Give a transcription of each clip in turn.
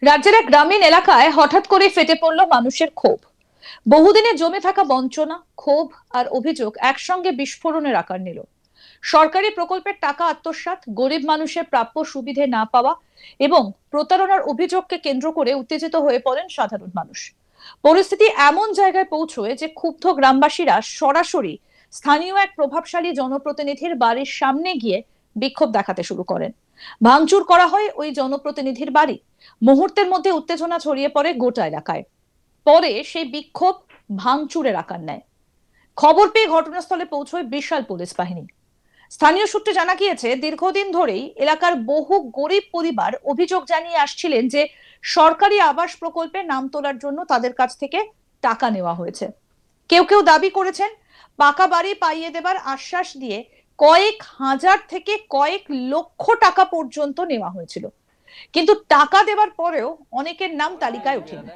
রাজ্যের এক গ্রামীণ এলাকায় হঠাৎ করে ফেটে পড়ল মানুষের ক্ষোভ। বহুদিনে জমে থাকা বঞ্চনা, ক্ষোভ আর অভিযোগ একসঙ্গে বিস্ফোরণের আকার নিল। সরকারি প্রকল্পের টাকা আত্মসাৎ, গরিব মানুষের প্রাপ্য সুবিধে না পাওয়া এবং প্রতারণার অভিযোগকে কেন্দ্র করে উত্তেজিত হয়ে পড়েন সাধারণ মানুষ। পরিস্থিতি এমন জায়গায় পৌঁছয় যে ক্ষুব্ধ গ্রামবাসীরা সরাসরি স্থানীয় এক প্রভাবশালী জনপ্রতিনিধির বাড়ির সামনে গিয়ে বিক্ষোভ দেখাতে শুরু করেন। ভাঙচুর করা হয় ওই জনপ্রতিনিধির বাড়ি। মুহূর্তের মধ্যে উত্তেজনা ছড়িয়ে পড়ে গোটা এলাকায়। পরে সেই বিক্ষোভ ভাঙচুরের আকার নেয়। খবর পেয়ে ঘটনাস্থলে পৌঁছয় বিশাল পুলিশ বাহিনী। স্থানীয় সূত্রে জানা গিয়েছে, দীর্ঘদিন ধরেই এলাকার বহু গরিব পরিবার অভিযোগ জানিয়ে আসছিলেন যে সরকারি আবাস প্রকল্পে নাম তোলার জন্য তাদের কাছ থেকে টাকা নেওয়া হয়েছে। কেউ কেউ দাবি করেছেন পাকা বাড়ি পাইয়ে দেবার আশ্বাস দিয়ে কয়েক হাজার থেকে কয়েক লক্ষ টাকা পর্যন্ত নেওয়া হয়েছিল, কিন্তু টাকা দেওয়ার পরেও অনেকের নাম তালিকায় ওঠেনি।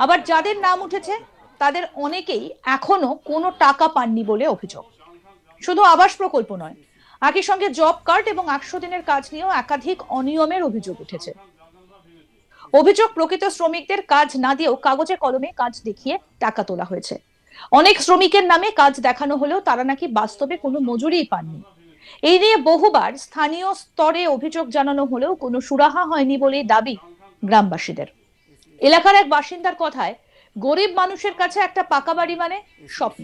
আবার যাদের নাম উঠেছে তাদের অনেকেই এখনো কোনো টাকা পাননি বলে অভিযোগ। শুধু আবাস প্রকল্প নয়, একই সঙ্গে জব কার্ড এবং 100 দিনের কাজ নিয়েও একাধিক অনিয়মের অভিযোগ উঠেছে। অভিযোগ, প্রকৃত শ্রমিকদের কাজ না দিয়েও কাগজে কলমে কাজ দেখিয়ে টাকা তোলা হয়েছে। অনেক শ্রমিকের নামে কাজ দেখানো হলেও তারা নাকি বাস্তবে কোনো মজুরিই পাননি। এই নিয়ে বহুবার স্থানীয় স্তরে অভিযোগ জানানো হলেও কোনো সুরাহা হয়নি বলে দাবি গ্রামবাসীদের। এলাকার এক বাসিন্দার কথায়, গরিব মানুষের কাছে একটা পাকা বাড়ি মানে স্বপ্ন।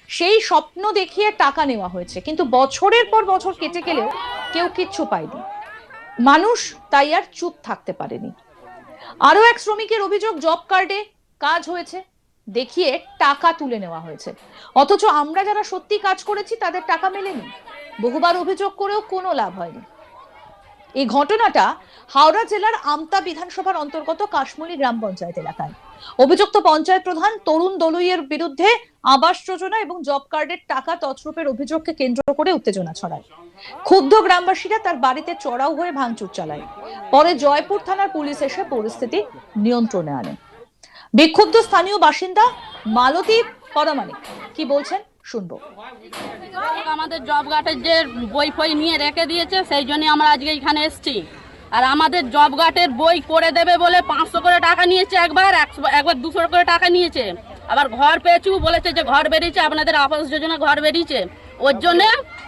সেই স্বপ্ন দেখিয়ে টাকা নেওয়া হয়েছে, কিন্তু বছরের পর বছর কেটে গেলেও কেউ কিচ্ছু পায়নি। মানুষ তাই আর চুপ থাকতে পারেনি। আরো এক শ্রমিকের অভিযোগ, জব কার্ডে কাজ হয়েছে দেখিয়ে টাকা তুলে নেওয়া হয়েছে, অথচ আমরা যারা সত্যি কাজ করেছি তাদের টাকা মেলেনি। বহুবার অভিযোগ করেও কোনো লাভ হয়নি। এই ঘটনাটা হাওড়া জেলার আমতা বিধানসভার অন্তর্গত কাশমুলি গ্রাম পঞ্চায়েত এলাকায়। অভিযুক্ত পঞ্চায়েত প্রধান তরুণ দলুইয়ের বিরুদ্ধে আবাস যোজনা এবং জব কার্ডের টাকা তছরূপের অভিযোগকে কেন্দ্র করে উত্তেজনা ছড়ায়। ক্ষুব্ধ গ্রামবাসীরা তার বাড়িতে চড়াও হয়ে ভাঙচুর চালায়। পরে জয়পুর থানার পুলিশ এসে পরিস্থিতি নিয়ন্ত্রণে আনে। বিক্ষুব্ধ স্থানীয় বাসিন্দা মালতী পরামানিক কি বলছেন শুনবো। আমাদের জব কার্ডের যে বই ফই নিয়ে রেখে দিয়েছে, সেই জন্য আমরা আজকে এখানে এসেছি। আর আমাদের জব কার্ডের বই করে দেবে বলে 500 করে টাকা নিয়েছে, একবার 200 করে টাকা নিয়েছে। আবার ঘর পেয়েছু বলেছে যে ঘর বেরিয়েছে, আপনাদের আবাস যোজনা ঘর বেরিয়েছে, ওর জন্য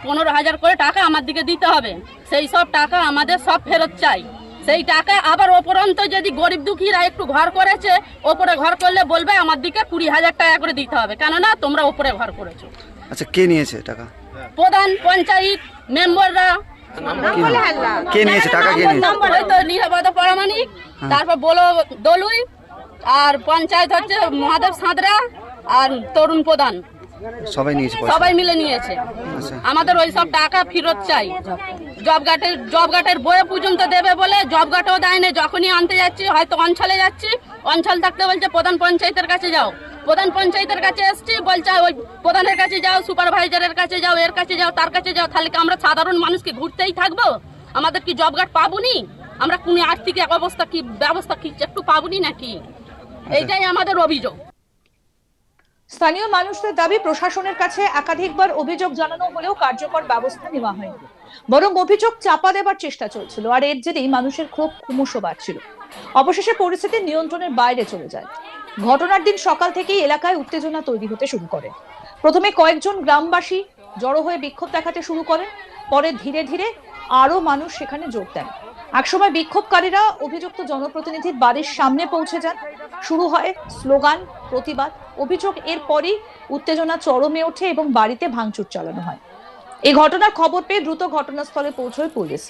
15,000 করে টাকা আমার দিকে দিতে হবে। সেই সব টাকা আমাদের সব ফেরত চাই। সেই টাকা আবার উপরন্ত যদি গরিব দুঃখীরা একটু ঘর করেছে, ওপরে ঘর করলে বলবে আমার দিকে 20,000 টাকা করে দিতে হবে, কেননা তোমরা উপরে ঘর করেছো। আচ্ছা, কে নিয়েছে টাকা? প্রধান, পঞ্চায়েত মেম্বাররা। কে নিয়েছে টাকা? কে নিয়েছে? তো নীলবদ পরামানিক, তারপর বলো দলুই, আর পঞ্চায়েত হচ্ছে মহাদেব সাঁতরা আর তরুণ প্রধান, সবাই নিয়েছে, সবাই মিলে নিয়েছে। আমাদের ওই সব টাকা ফেরত চাই। জব কার্ডের বই পর্যন্ত দেবে বলে জব কার্ডও দেয় না। যখনই আনতে যাচ্ছি, হয়তো অঞ্চলে যাচ্ছি, অঞ্চল থাকতে বলছে প্রধান পঞ্চায়েতের কাছে যাও। প্রধান পঞ্চায়েতের কাছে এসছি, বলছে ওই প্রধানের কাছে যাও, সুপারভাইজারের কাছে যাও, এর কাছে যাও, তার কাছে যাও। তাহলে কি আমরা সাধারণ মানুষকে ঘুরতেই থাকবো? আমাদের কি জব কার্ড পাবনি? আমরা কোন আর্থিক অবস্থা কি ব্যবস্থা কি একটু পাবনি নাকি? এইটাই আমাদের অভিযোগ। স্থানীয় মানুষদের দাবি, প্রশাসনের কাছে একাধিকবার অভিযোগ জানানো হলেও কার্যকর ব্যবস্থা নেওয়া হয়নি, বরং অভিযোগ চাপা দেবার চেষ্টা চলছিল। আর এর জেরেই মানুষের ক্ষোভ ক্রমশ বাড়ছিল। অবশেষে পরিস্থিতি নিয়ন্ত্রণের বাইরে চলে যায়। ঘটনার দিন সকাল থেকেই এলাকায় উত্তেজনা তৈরি হতে শুরু করে। প্রথমে কয়েকজন গ্রামবাসী জড়ো হয়ে বিক্ষোভ দেখাতে শুরু করেন, পরে ধীরে ধীরে আরো মানুষ সেখানে যোগ দেন। একসময় বিক্ষোভকারীরা অভিযুক্ত জনপ্রতিনিধির বাড়ির সামনে পৌঁছে যান। শুরু হয় স্লোগান, প্রতিবাদ, অভিযোগ। এরপরই উত্তেজনা চরমে ওঠে এবং বাড়িতে ভাঙচুর চালানো হয়। এই ঘটনার খবর পেয়ে দ্রুত ঘটনাস্থলে পৌঁছয় পুলিশ।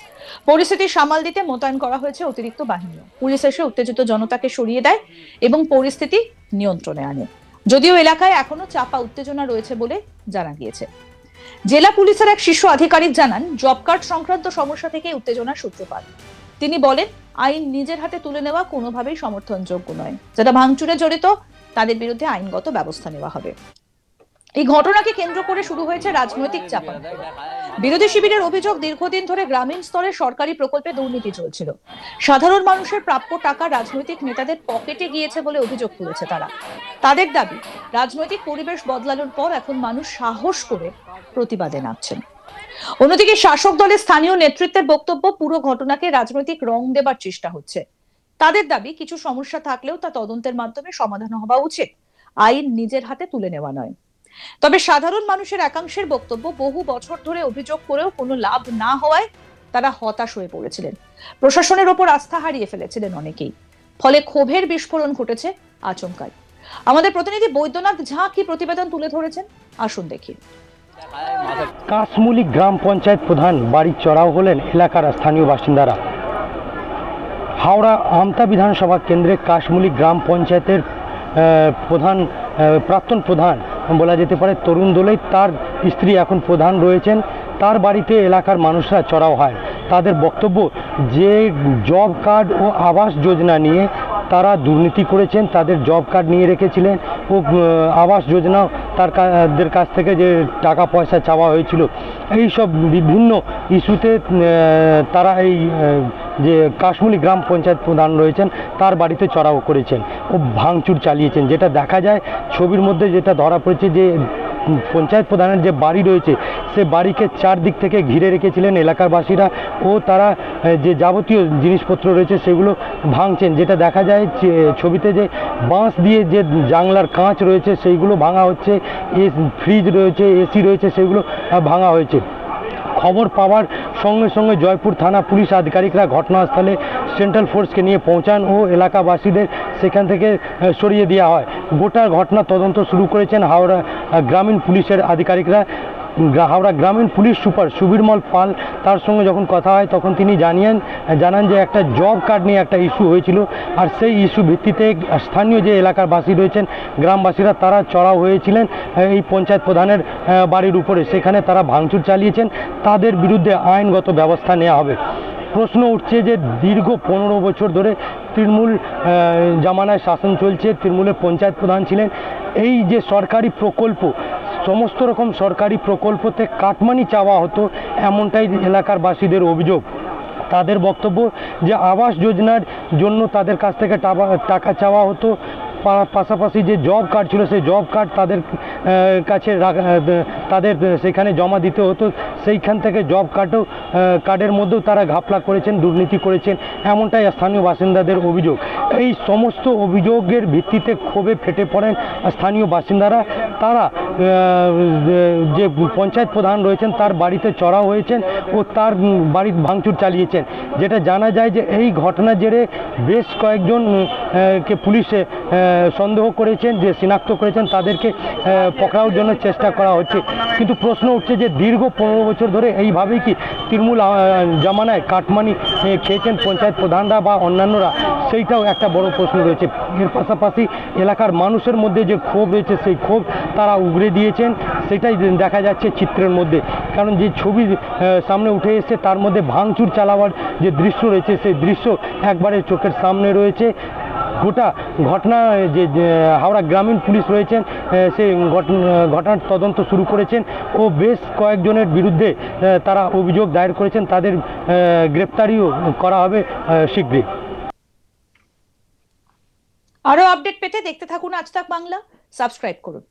পরিস্থিতি সামাল দিতে মোতায়েন করা হয়েছে অতিরিক্ত বাহিনী। পুলিশ এসে উত্তেজিত জনতাকে সরিয়ে দেয় এবং পরিস্থিতি নিয়ন্ত্রণে আনে। যদিও এলাকায় এখনো চাপা উত্তেজনা রয়েছে বলে জানা গিয়েছে। জেলা পুলিশের এক শীর্ষ আধিকারিক জানান, জব কার্ড সংক্রান্ত সমস্যা থেকে উত্তেজনার সূত্রপাত। তিনি বলেন, আইন নিজের হাতে তুলে নেওয়া কোনোভাবেই সমর্থনযোগ্য নয়। যারা ভাঙচুরে জড়িত তাদের বিরুদ্ধে আইনগত ব্যবস্থা নেওয়া হবে। এই ঘটনাকে কেন্দ্র করে শুরু হয়েছে রাজনৈতিক চাপানোতরা। বিরোধী শিবিরের অভিযোগ, দীর্ঘদিন ধরে গ্রামীণ স্তরে সরকারি প্রকল্পে দুর্নীতি চলছিল। সাধারণ মানুষের প্রাপ্য টাকা রাজনৈতিক নেতাদের পকেটে গিয়েছে বলে অভিযোগ তুলেছে তারা। তাদের দাবি, রাজনৈতিক পরিবেশ বদলানোর পর এখন মানুষ সাহস করে প্রতিবাদে নামছেন। অন্যদিকে শাসক দলের স্থানীয় নেতৃত্বের বক্তব্য, পুরো ঘটনাকে রাজনৈতিক রং দেবার চেষ্টা হচ্ছে। তাদের দাবি কিছু সমস্যা থাকলেও তা তদন্তের মাধ্যমে সমাধান হওয়া উচিত, আইন নিজের হাতে তুলে নেওয়া নয়। তবে সাধারণ মানুষের একাংশের বক্তব্য, বহু বছর ধরে অভিযোগ করেও কোনো লাভ না হওয়ায় তারা হতাশ হয়ে পড়েছিলেন। প্রশাসনের ওপর আস্থা হারিয়ে ফেলেছিলেন অনেকেই। ফলে ক্ষোভের বিস্ফোরণ ঘটেছে আচমকাই। আমাদের প্রতিনিধি বৈদ্যনাথ ঝা কি প্রতিবেদন তুলে ধরেছেন, আসুন দেখি। কাশমুলি গ্রাম পঞ্চায়েত প্রধান বাড়ি চড়াও হলেন এলাকার স্থানীয় বাসিন্দারা। হাওড়া আমতা বিধানসভা কেন্দ্রে কাশমুলি গ্রাম পঞ্চায়েতের প্রধান, প্রাক্তন প্রধান বলা যেতে পারে তরুণ দোলাই, তার স্ত্রী এখন প্রধান রয়েছেন। তার বাড়িতে এলাকার মানুষরা চড়াও হয়। তাদের বক্তব্য যে জব কার্ড ও আবাস যোজনা নিয়ে তারা দুর্নীতি করেছেন, তাদের জব কার্ড নিয়ে রেখেছিলেন ও আবাস যোজনাও তাদের কাছ থেকে যে টাকা পয়সা চাওয়া হয়েছিল, এই সব বিভিন্ন ইস্যুতে তারা এই যে কাশমুলি গ্রাম পঞ্চায়েত প্রধান রয়েছেন তার বাড়িতে চড়াও করেছেন ও ভাঙচুর চালিয়েছেন। যেটা দেখা যায় ছবির মধ্যে, যেটা ধরা পড়েছে যে পঞ্চায়েত প্রধানের যে বাড়ি রয়েছে সে বাড়িকে চারদিক থেকে ঘিরে রেখেছিলেন এলাকারবাসীরা ও তারা যে যাবতীয় জিনিসপত্র রয়েছে সেগুলো ভাঙছেন। যেটা দেখা যায় ছবিতে যে বাঁশ দিয়ে যে জানলার কাঁচ রয়েছে সেইগুলো ভাঙা হচ্ছে, ফ্রিজ রয়েছে, এসি রয়েছে, সেগুলো ভাঙা হয়েছে। খবর পাওয়ার সঙ্গে সঙ্গে জয়পুর থানা পুলিশ আধিকারিকরা ঘটনাস্থলে সেন্ট্রাল ফোর্সকে নিয়ে পৌঁছান ও এলাকাবাসীদের সেখান থেকে সরিয়ে দেওয়া হয়। গোটা ঘটনা তদন্ত শুরু করেছেন হাওড়া গ্রামীণ পুলিশের আধিকারিকরা। হাওড়া গ্রামীণ পুলিশ সুপার সুবীরমল পাল, তার সঙ্গে যখন কথা হয় তখন তিনি জানান যে একটা জব কার্ড নিয়ে একটা ইস্যু হয়েছিল, আর সেই ইস্যু ভিত্তিতে স্থানীয় যে এলাকার বাসী রয়েছেন, গ্রামবাসীরা, তারা চড়াও হয়েছিলেন এই পঞ্চায়েত প্রধানের বাড়ির উপরে। সেখানে তারা ভাঙচুর চালিয়েছেন, তাদের বিরুদ্ধে আইনগত ব্যবস্থা নেওয়া হবে। প্রশ্ন উঠছে যে দীর্ঘ 15 বছর ধরে তৃণমূল জামানায় শাসন চলছে, তৃণমূলের পঞ্চায়েত প্রধান ছিলেন। এই যে সরকারি প্রকল্প, সমস্ত রকম সরকারি প্রকল্পতে কাটমানি চাওয়া হতো, এমনটাই এলাকার বাসীদের অভিযোগ। তাদের বক্তব্য যে আবাস যোজনার জন্য তাদের কাছ থেকে টাকা চাওয়া হতো, পাশাপাশি যে জব কার্ড ছিল সেই জব কার্ড তাদের কাছে তাদের সেখানে জমা দিতে হতো, সেইখান থেকে জব কার্ডের মধ্যেও তারা ঘাপলা করেছেন, দুর্নীতি করেছেন, এমনটাই স্থানীয় বাসিন্দাদের অভিযোগ। এই সমস্ত অভিযোগের ভিত্তিতে ক্ষোভে ফেটে পড়েন স্থানীয় বাসিন্দারা। তারা যে পঞ্চায়েত প্রধান রয়েছেন তার বাড়িতে চড়াও হয়েছেন ও তার বাড়ির ভাঙচুর চালিয়েছেন। যেটা জানা যায় যে এই ঘটনার জেরে বেশ কয়েকজন কে পুলিশে সন্দেহ করেছেন, যে শনাক্ত করেছেন, তাদেরকে পকড়ানোর জন্য চেষ্টা করা হচ্ছে। কিন্তু প্রশ্ন উঠছে যে দীর্ঘ 15 বছর ধরে এইভাবেই কি তৃণমূল জামানায় কাটমানি খেয়েছেন পঞ্চায়েত প্রধানরা বা অন্যান্যরা, সেইটাও একটা বড় প্রশ্ন রয়েছে। এর পাশাপাশি এলাকার মানুষের মধ্যে যে ক্ষোভ রয়েছে সেই ক্ষোভ তারা উগরে দিয়েছেন, সেটাই দেখা যাচ্ছে চিত্রের মধ্যে। কারণ যে ছবি সামনে উঠে এসেছে তার মধ্যে ভাঙচুর চালাবার যে দৃশ্য রয়েছে সেই দৃশ্য একবারে চোখের সামনে রয়েছে। গোটা ঘটনা যে হাওড়া গ্রামীণ পুলিশ রয়েছেন সেই ঘটনার তদন্ত শুরু করেছেন ও বেশ কয়েকজনের বিরুদ্ধে তারা অভিযোগ দায়ের করেছেন, তাদের গ্রেপ্তারিও করা হবে শীঘ্রই। আরো আপডেট পেতে দেখতে থাকুন আজ তাক বাংলা, সাবস্ক্রাইব করুন।